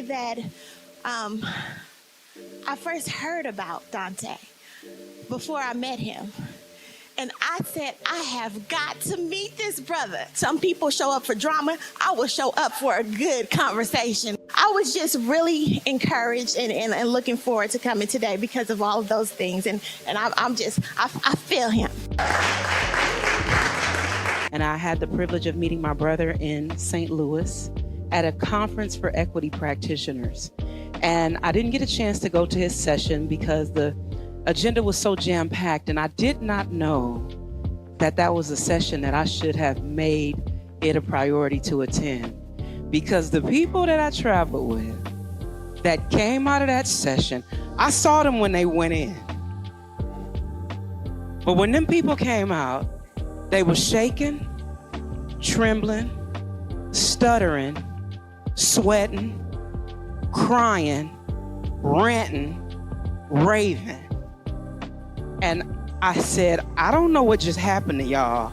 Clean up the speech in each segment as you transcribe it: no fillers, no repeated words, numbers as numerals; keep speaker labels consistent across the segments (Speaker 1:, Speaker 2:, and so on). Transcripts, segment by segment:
Speaker 1: day that I first heard about Dante, before I met him. And I said, I have got to meet this brother. Some people show up for drama. I will show up for a good conversation. I was just really encouraged and looking forward to coming today because of all of those things. And I feel him.
Speaker 2: And I had the privilege of meeting my brother in St. Louis at a conference for equity practitioners. And I didn't get a chance to go to his session because the agenda was so jam-packed, and I did not know that that was a session that I should have made it a priority to attend. Because the people that I traveled with that came out of that session, I saw them when they went in. But when them people came out, they were shaking, trembling, stuttering, sweating, crying, ranting, raving. And I said, I don't know what just happened to y'all,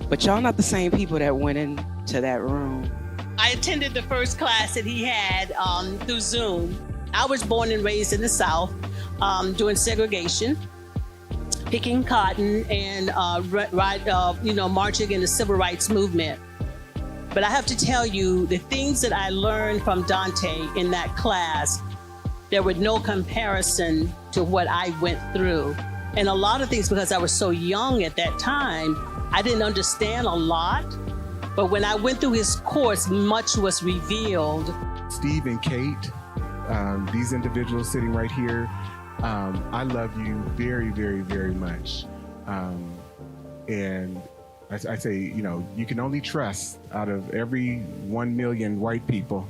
Speaker 2: but y'all not the same people that went into that room.
Speaker 3: I attended the first class that he had through Zoom. I was born and raised in the South during segregation, picking cotton and marching in the civil rights movement. But I have to tell you, the things that I learned from Dante in that class, there was no comparison to what I went through. And a lot of things, because I was so young at that time, I didn't understand a lot. But when I went through his course, much was revealed.
Speaker 4: Steve and Kate, these individuals sitting right here, I love you very, very, very much. And I say, you can only trust out of every 1 million white people.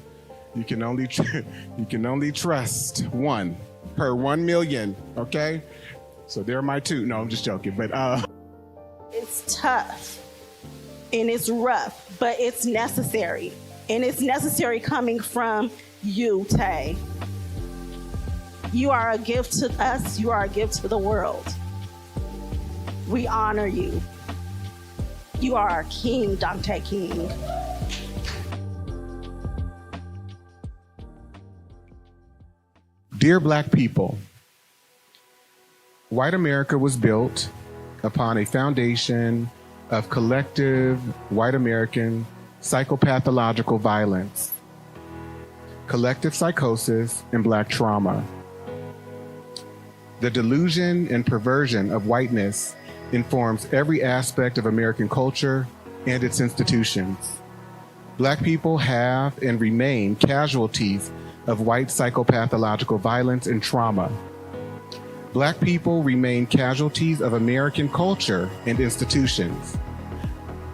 Speaker 4: You can only trust one per 1 million, okay? So they're my two. No, I'm just joking, but
Speaker 1: It's tough and it's rough, but it's necessary. And it's necessary coming from you, Tay. You are a gift to us. You are a gift to the world. We honor you. You are our king, Dante King.
Speaker 4: Dear Black people, white America was built upon a foundation of collective white American psychopathological violence, collective psychosis, and Black trauma. The delusion and perversion of whiteness informs every aspect of American culture and its institutions. Black people have and remain casualties of white psychopathological violence and trauma. Black people remain casualties of American culture and institutions.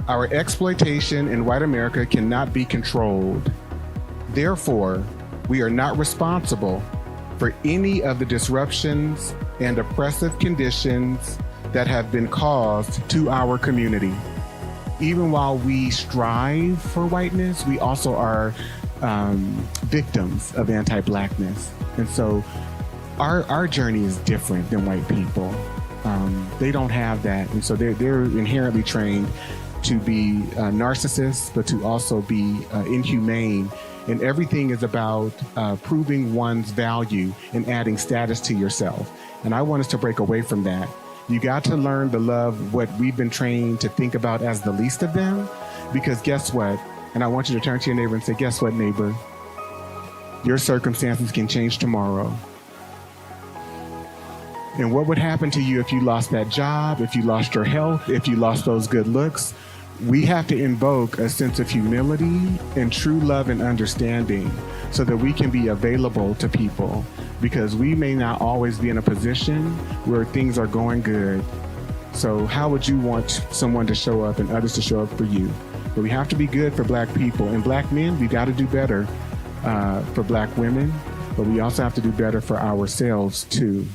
Speaker 4: Our exploitation in white America cannot be controlled. Therefore, we are not responsible for any of the disruptions and oppressive conditions that have been caused to our community. Even while we strive for whiteness, we also are victims of anti-Blackness. And so our journey is different than white people. They don't have that. And so they're inherently trained to be narcissists, but to also be inhumane. And everything is about proving one's value and adding status to yourself. And I want us to break away from that. You got to learn to love what we've been trained to think about as the least of them, because guess what? And I want you to turn to your neighbor and say, guess what, neighbor? Your circumstances can change tomorrow. And what would happen to you if you lost that job, if you lost your health, if you lost those good looks? We have to invoke a sense of humility and true love and understanding so that we can be available to people, because we may not always be in a position where things are going good. So how would you want someone to show up and others to show up for you? But we have to be good for Black people. And Black men, we got to do better for Black women, but we also have to do better for ourselves too.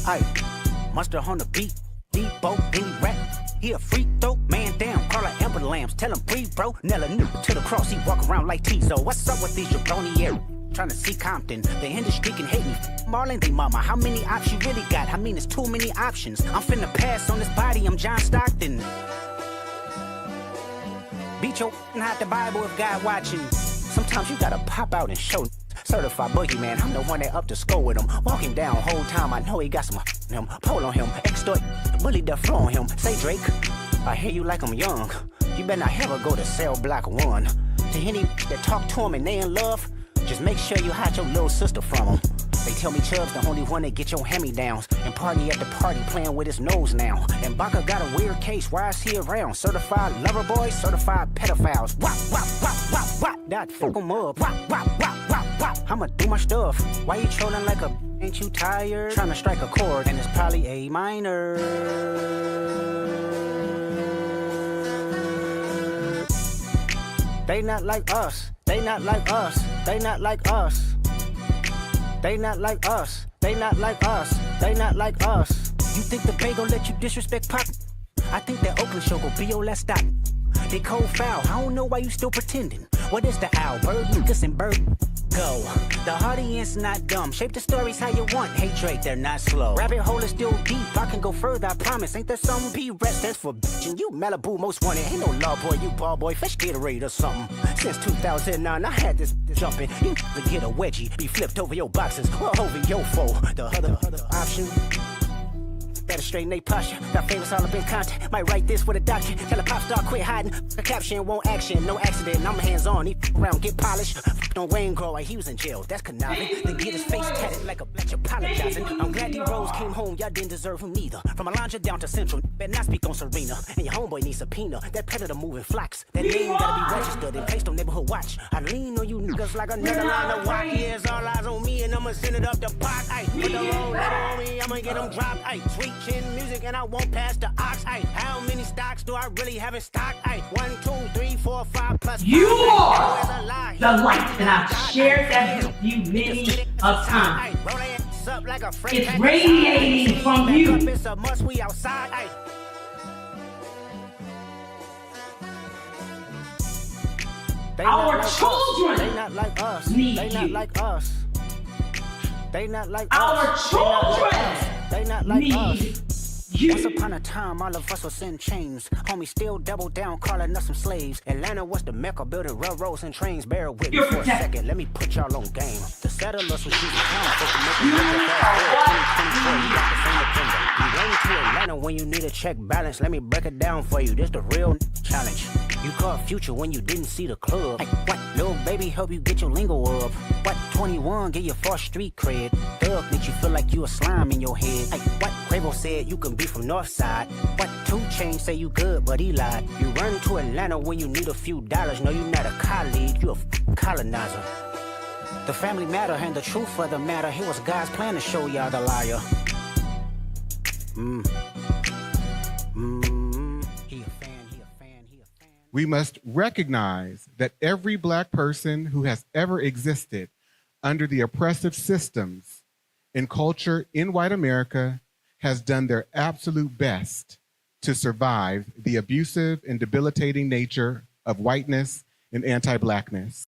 Speaker 5: Aye, monster on the beat, Debo, any rap. He a freak throw, man down, call her Amber Lambs, tell him breathe, bro. Nella new to the cross, he walk around like Tizo. What's up with these jabroni air? Trying to see Compton, the industry can hate me. Marlon, they mama, how many options you really got? I mean, it's too many options. I'm finna pass on this body, I'm John Stockton. Beat your hide the Bible if God watching. Sometimes you gotta pop out and show. Certified boogeyman, I'm the one that up to score with him. Walking down whole time, I know he got some him. Pull on him, extort, bully the flow on him. Say Drake, I hear you like I'm young. You better not ever go to cell block 1. To any that talk to him and they in love, just make sure you hide your little sister from him. They tell me Chubb's the only one that get your hand-me-downs. And party at the party playing with his nose now. And Baca got a weird case, why is he around? Certified lover boys, certified pedophiles. Wop, wop, wop, wop, wop. That fuck him up. Wop, wop, wop, wop, wop. I'ma do my stuff. Why you trolling like a ain't you tired? Trying to strike a chord and it's probably A minor. They not like us. They not like us. They not like us. They not like us. They not like us. They not like us. You think the Bay gon' let you disrespect Pop? I think that Oakland show gon' be your last stop. They cold foul. I don't know why you still pretending. What is the owl? Bird, Lucas, and Bird. Go. The audience not dumb. Shape the stories how you want. Hey Drake, they're not slow. Rabbit hole is still deep. I can go further, I promise. Ain't there some P-rest that's for bitchin'? You Malibu most wanted. Ain't no law boy, you ball boy. Fish Gatorade or something. Since 2009, I had this jumping. You to get a wedgie. Be flipped over your boxes or over your foe. The other option. Better straighten they posture. Got famous all up in content. Might write this with a doctor. Tell a pop star quit hiding. A caption won't action. No accident. I'm hands on. He around get polished. On Wayne Grow like he was in jail. That's conniving. Then get his face tatted like a bitch apologizing. I'm glad D Rose came home. Y'all didn't deserve him neither. From Alondra down to Central. Better not speak on Serena. And your homeboy needs subpoena. That predator moving flocks. That name gotta be registered and placed on neighborhood watch. I lean on you niggas like another line of walk. Yeah, it's all eyes on me and I'ma send it up the pot. Ay, put the wrong letter on me. I'ma get them dropped. Ay, sweet chin music and I won't pass the ox. Ay, how many stocks do I really have in stock? Ay, 1, 2, 3, 4, 5 plus.
Speaker 6: You are the light, and I've shared that with you many a time. It's radiating from you.
Speaker 5: It's a must, we outside. Ay.
Speaker 6: Our children
Speaker 5: They not like us.
Speaker 6: need
Speaker 5: They not
Speaker 6: you.
Speaker 5: like us. They not like
Speaker 6: Our
Speaker 5: us.
Speaker 6: children
Speaker 5: They not like us.
Speaker 6: need
Speaker 5: Once
Speaker 6: you.
Speaker 5: upon a time, all of us was in chains. Homie still double down, calling us some slaves. Atlanta was the mecca, building railroads and trains. Bear with me
Speaker 6: You're
Speaker 5: for a
Speaker 6: protected.
Speaker 5: second, let me put y'all on game. The settlers was using town, folks to make
Speaker 6: You
Speaker 5: them look
Speaker 6: are
Speaker 5: fast.
Speaker 6: what
Speaker 5: 2024, you got the same agenda. You run to Atlanta when you need a check balance. Let me break it down for you. This the real challenge. You caught Future when you didn't see the club. Hey, what? Little baby help you get your lingo up. What? 21 get your first street cred. Thug make you feel like you a slime in your head. Hey, what? Quavo said you can be from North Side. What? 2 Chainz say you good, but he lied. You run to Atlanta when you need a few dollars. No, you're not a colleague, you a colonizer. The family matter and the truth of the matter. It was God's plan to show y'all the liar. He a fan.
Speaker 4: We must recognize that every Black person who has ever existed under the oppressive systems and culture in white America has done their absolute best to survive the abusive and debilitating nature of whiteness and anti-Blackness.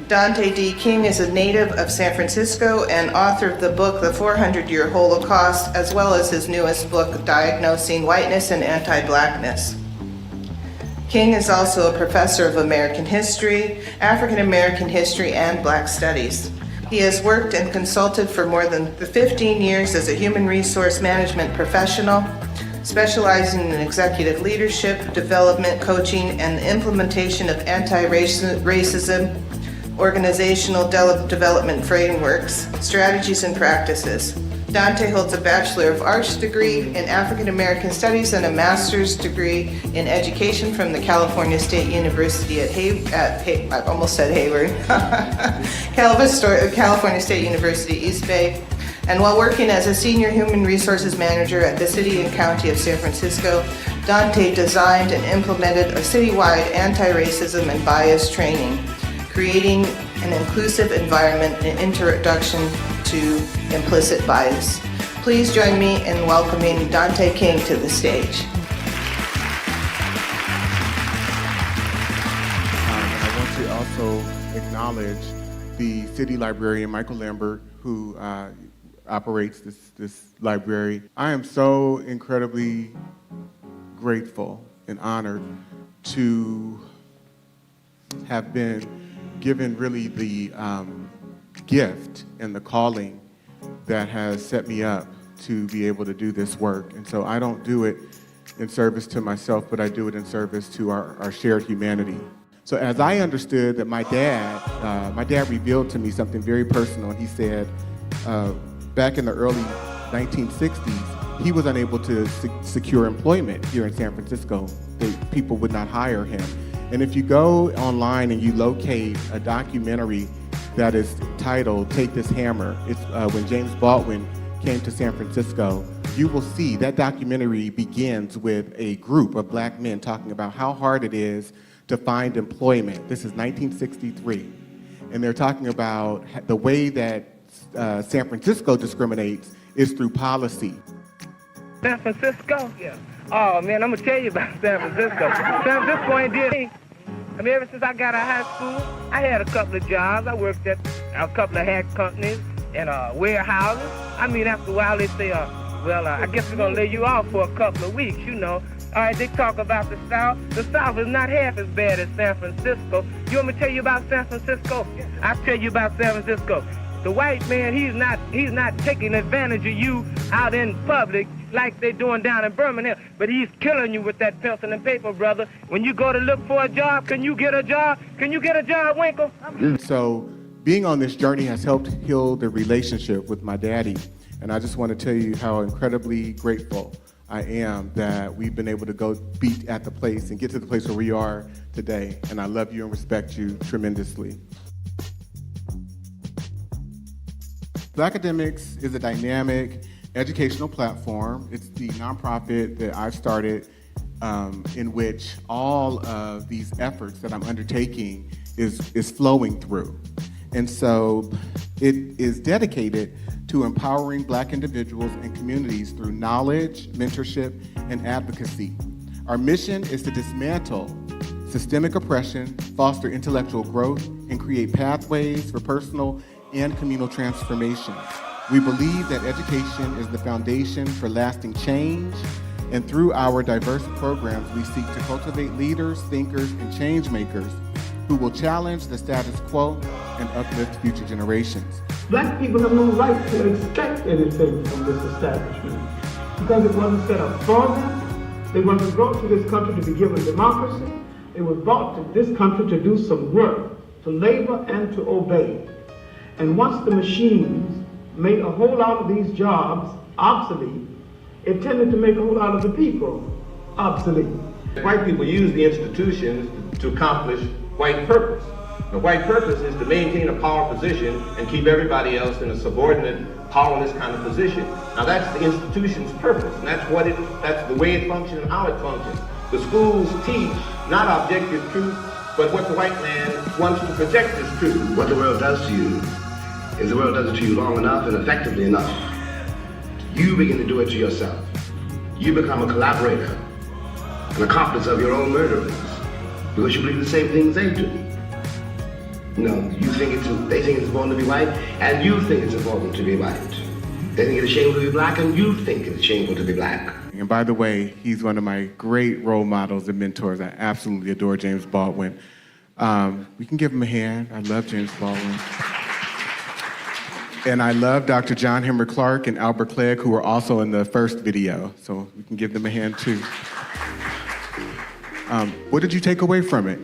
Speaker 7: Dante D. King is a native of San Francisco and author of the book The 400-Year Holocaust, as well as his newest book, Diagnosing Whiteness and Anti-Blackness. King is also a professor of American history, African American history, and Black studies. He has worked and consulted for more than 15 years as a human resource management professional, specializing in executive leadership, development, coaching, and the implementation of anti-racism, organizational development frameworks, strategies, and practices. Dante holds a Bachelor of Arts degree in African American Studies and a Master's degree in Education from the California State University at I almost said Hayward, California State University, East Bay. And while working as a Senior Human Resources Manager at the City and County of San Francisco, Dante designed and implemented a citywide anti-racism and bias training, creating an an inclusive environment and introduction to implicit bias. Please join me in welcoming Dante King to the stage.
Speaker 4: I want to also acknowledge the city librarian, Michael Lambert, who operates this library. I am so incredibly grateful and honored to have been given really the gift and the calling that has set me up to be able to do this work. And so I don't do it in service to myself, but I do it in service to our shared humanity. So as I understood that my dad revealed to me something very personal. And he said, back in the early 1960s, he was unable to secure employment here in San Francisco. People would not hire him. And if you go online and you locate a documentary that is titled Take This Hammer, it's when James Baldwin came to San Francisco, you will see that documentary begins with a group of black men talking about how hard it is to find employment. This is 1963. And they're talking about the way that San Francisco discriminates is through policy.
Speaker 8: San Francisco? Yeah. Oh man, I'm gonna tell you about San Francisco. San Francisco ain't did anything. I mean, ever since I got out of high school, I had a couple of jobs. I worked at a couple of hat companies and warehouses. I mean, after a while they say, well, I guess we're gonna lay you off for a couple of weeks, you know. All right, they talk about the South. The South is not half as bad as San Francisco. You want me to tell you about San Francisco? I'll tell you about San Francisco. The white man, he's not taking advantage of you out in public like they're doing down in Birmingham, but he's killing you with that pencil and paper, brother. When you go to look for a job, can you get a job? Can you get a job, Winkle?
Speaker 4: So being on this journey has helped heal the relationship with my daddy. And I just want to tell you how incredibly grateful I am that we've been able to go be at the place and get to the place where we are today. And I love you and respect you tremendously. Black Academics is a dynamic educational platform. It's the nonprofit that I've started in which all of these efforts that I'm undertaking is flowing through. And so it is dedicated to empowering Black individuals and communities through knowledge, mentorship, and advocacy. Our mission is to dismantle systemic oppression, foster intellectual growth, and create pathways for personal and communal transformation. We believe that education is the foundation for lasting change, and through our diverse programs, we seek to cultivate leaders, thinkers, and change makers who will challenge the status quo and uplift future generations.
Speaker 9: Black people have no right to expect anything from this establishment because it wasn't set up for them. They wasn't brought to this country to be given democracy. It was brought to this country to do some work, to labor and to obey. And once the machines made a whole lot of these jobs obsolete, it tended to make a whole lot of the people obsolete.
Speaker 10: White people use the institutions to accomplish white purpose. The white purpose is to maintain a power position and keep everybody else in a subordinate, powerless kind of position. Now that's the institution's purpose, and that's the way it functions and how it functions. The schools teach not objective truth, but what the white man wants to project as truth.
Speaker 11: What the world does to you is the world does it to you long enough and effectively enough. You begin to do it to yourself. You become a collaborator, an accomplice of your own murderers, because you believe the same things they do. No, they think it's important to be white, and you think it's important to be white. They think it's shameful to be black, and you think it's shameful to be black.
Speaker 4: And by the way, he's one of my great role models and mentors. I absolutely adore James Baldwin. We can give him a hand. I love James Baldwin. And I love Dr. John Henry Clark and Albert Clegg, who were also in the first video. So we can give them a hand too. What did you take away from it?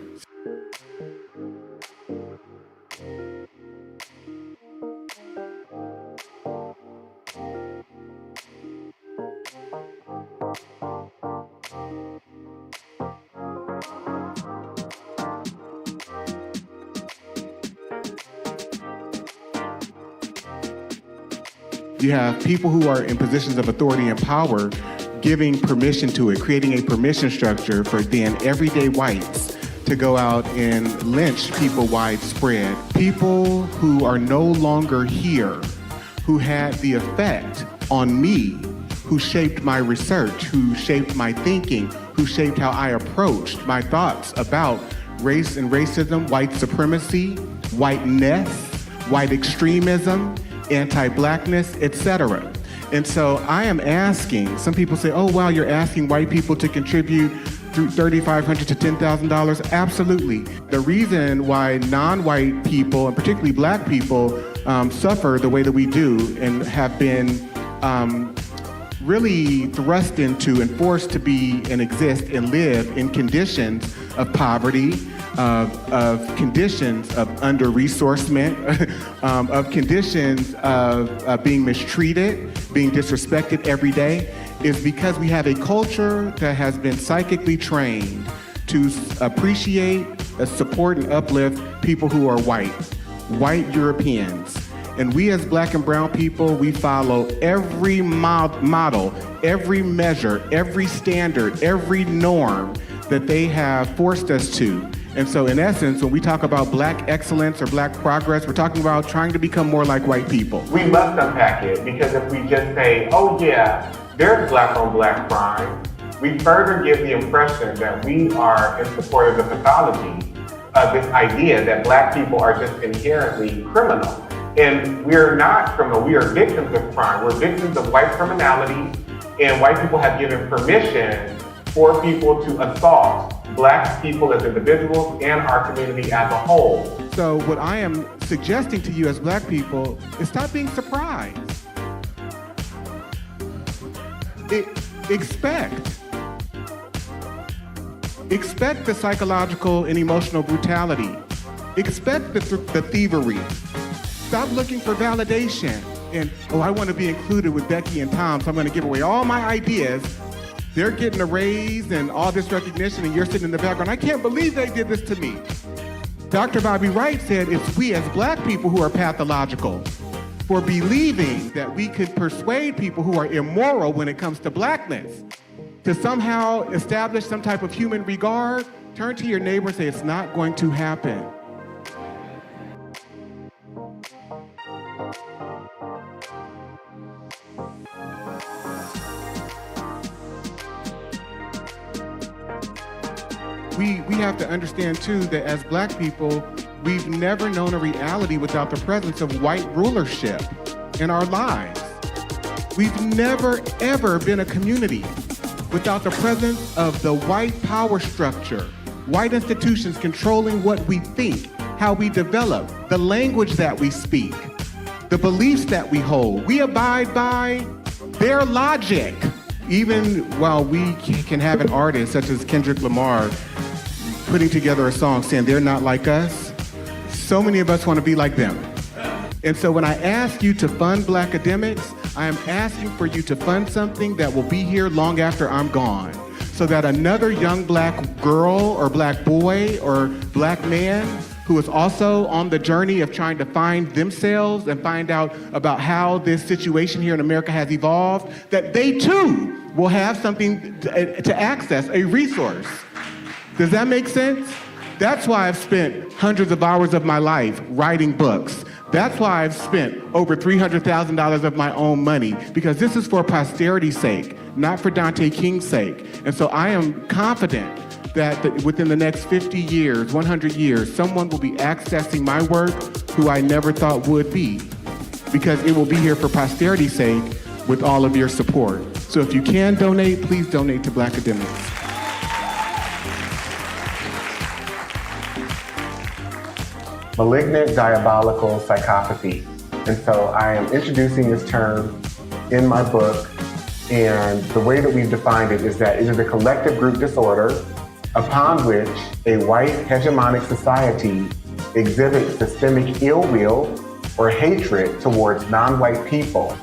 Speaker 4: You have people who are in positions of authority and power giving permission to it, creating a permission structure for then everyday whites to go out and lynch people widespread. People who are no longer here, who had the effect on me, who shaped my research, who shaped my thinking, who shaped how I approached my thoughts about race and racism, white supremacy, whiteness, white extremism, anti-blackness, etc. And so I am asking, some people say, oh, wow, you're asking white people to contribute through $3,500 to $10,000. Absolutely. The reason why non-white people, and particularly black people, suffer the way that we do and have been really thrust into and forced to be and exist and live in conditions of poverty, of conditions of under-resourcement, of conditions of being mistreated, being disrespected every day, is because we have a culture that has been psychically trained to appreciate, support, and uplift people who are white Europeans. And we as black and brown people, we follow every model, every measure, every standard, every norm that they have forced us to. And so in essence, when we talk about black excellence or black progress, we're talking about trying to become more like white people.
Speaker 12: We must unpack it, because if we just say, oh yeah, there's black on black crime, we further give the impression that we are in support of the pathology of this idea that black people are just inherently criminal. And we're not criminal, we are victims of crime. We're victims of white criminality, and white people have given permission for people to assault black people as individuals and our community as a whole.
Speaker 4: So what I am suggesting to you as black people is stop being surprised. Expect the psychological and emotional brutality. Expect the thievery. Stop looking for validation. And, oh, I want to be included with Becky and Tom, so I'm going to give away all my ideas. They're getting a raise and all this recognition, and you're sitting in the background. I can't believe they did this to me. Dr. Bobby Wright said it's we as black people who are pathological for believing that we could persuade people who are immoral when it comes to blackness to somehow establish some type of human regard. Turn to your neighbor and say, it's not going to happen. We have to understand too that as black people, we've never known a reality without the presence of white rulership in our lives. We've never ever been a community without the presence of the white power structure, white institutions controlling what we think, how we develop, the language that we speak, the beliefs that we hold. We abide by their logic. Even while we can have an artist such as Kendrick Lamar putting together a song saying they're not like us, so many of us want to be like them. And so when I ask you to fund black academics, I am asking for you to fund something that will be here long after I'm gone, so that another young black girl or black boy or black man who is also on the journey of trying to find themselves and find out about how this situation here in America has evolved, that they too will have something to access, a resource. Does that make sense? That's why I've spent hundreds of hours of my life writing books. That's why I've spent over $300,000 of my own money, because this is for posterity's sake, not for Dante King's sake. And so I am confident that within the next 50 years, 100 years, someone will be accessing my work who I never thought would be, because it will be here for posterity's sake with all of your support. So if you can donate, please donate to Black Academics.
Speaker 12: Malignant diabolical psychopathy. And so I am introducing this term in my book, and the way that we've defined it is that it is a collective group disorder upon which a white hegemonic society exhibits systemic ill will or hatred towards non-white people.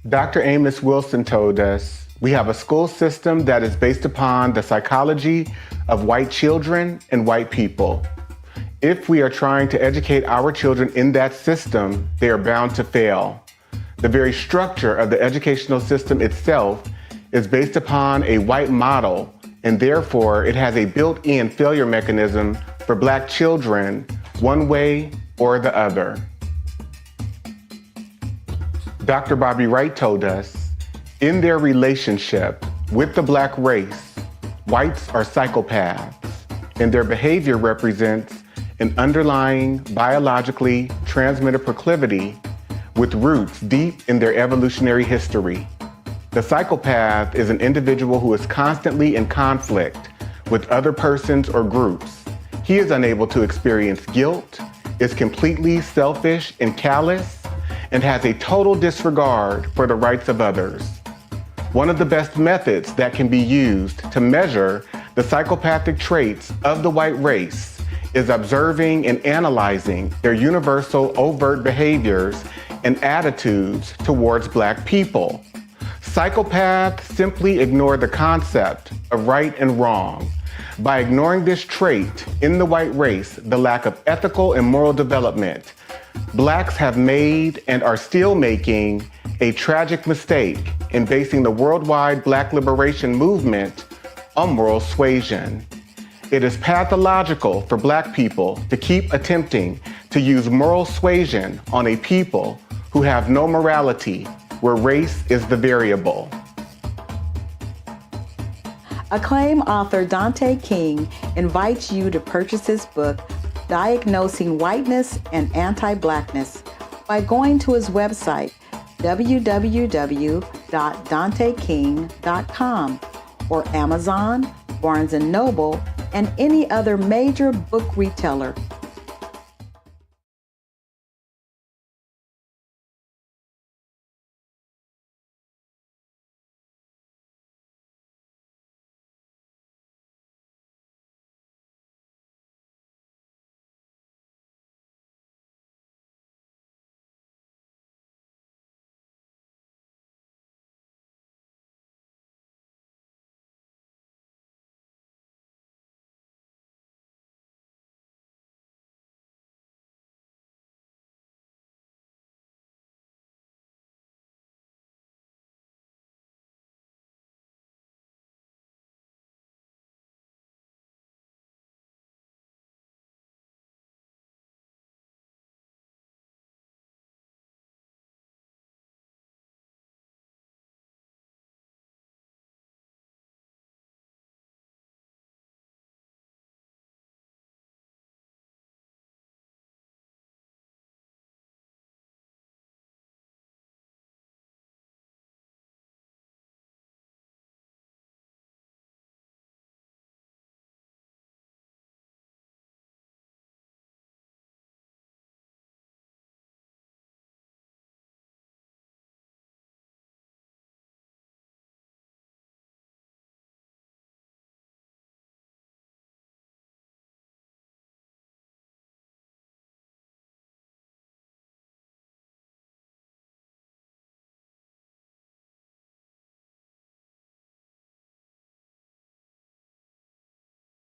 Speaker 4: Dr. Amos Wilson told us, we have a school system that is based upon the psychology of white children and white people. If we are trying to educate our children in that system, they are bound to fail. The very structure of the educational system itself is based upon a white model, and therefore it has a built-in failure mechanism for Black children, one way or the other. Dr. Bobby Wright told us, in their relationship with the Black race, whites are psychopaths, and their behavior represents an underlying biologically transmitted proclivity with roots deep in their evolutionary history. The psychopath is an individual who is constantly in conflict with other persons or groups. He is unable to experience guilt, is completely selfish and callous, and has a total disregard for the rights of others. One of the best methods that can be used to measure the psychopathic traits of the white race is observing and analyzing their universal overt behaviors and attitudes towards Black people. Psychopaths simply ignore the concept of right and wrong. By ignoring this trait in the white race, the lack of ethical and moral development, Blacks have made and are still making a tragic mistake in basing the worldwide Black liberation movement on moral suasion. It is pathological for Black people to keep attempting to use moral suasion on a people who have no morality, where race is the variable.
Speaker 13: Acclaimed author Dante King invites you to purchase his book, Diagnosing Whiteness and Anti-Blackness, by going to his website, www.danteking.com, or Amazon, Barnes & Noble, and any other major book retailer